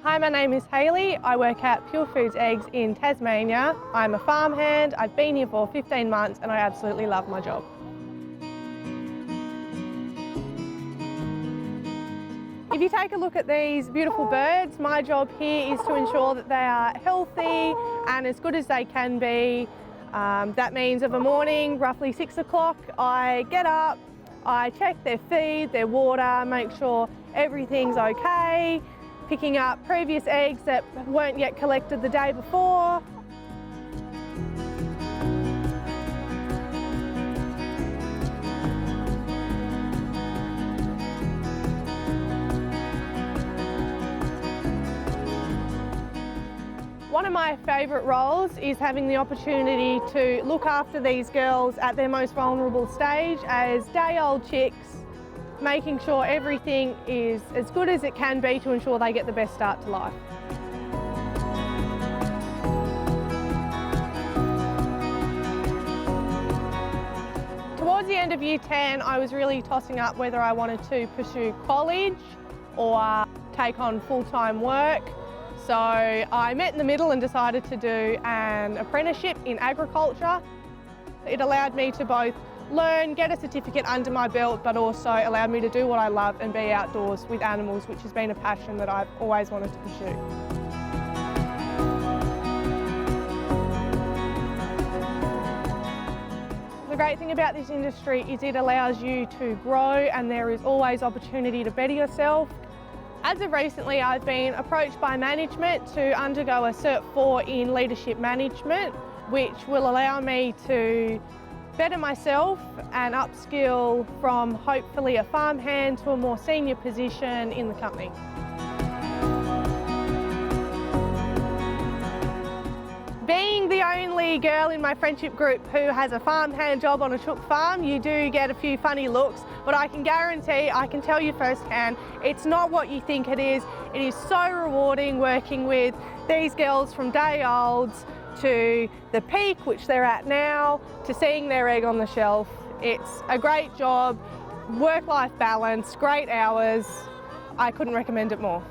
Hi, my name is Hayley. I work at Pure Foods Eggs in Tasmania. I'm a farmhand. I've been here for 15 months and I absolutely love my job. If you take a look at these beautiful birds, my job here is to ensure that they are healthy and as good as they can be. That means of a morning, roughly 6 o'clock, I get up, I check their feed, their water, make sure everything's okay, picking up previous eggs that weren't yet collected the day before. One of my favourite roles is having the opportunity to look after these girls at their most vulnerable stage as day-old chicks, making sure everything is as good as it can be to ensure they get the best start to life. Towards the end of year 10, I was really tossing up whether I wanted to pursue college or take on full-time work. So I met in the middle and decided to do an apprenticeship in agriculture. It allowed me to both learn, get a certificate under my belt, but also allowed me to do what I love and be outdoors with animals, which has been a passion that I've always wanted to pursue. The great thing about this industry is it allows you to grow and there is always opportunity to better yourself. As of recently, I've been approached by management to undergo a Cert 4 in leadership management, which will allow me to better myself and upskill from hopefully a farmhand to a more senior position in the company. Being the only girl in my friendship group who has a farmhand job on a chook farm, you do get a few funny looks, but I can guarantee, I can tell you firsthand, it's not what you think it is. It is so rewarding working with these girls from day olds to the peak, which they're at now, to seeing their egg on the shelf. It's a great job, work-life balance, great hours. I couldn't recommend it more.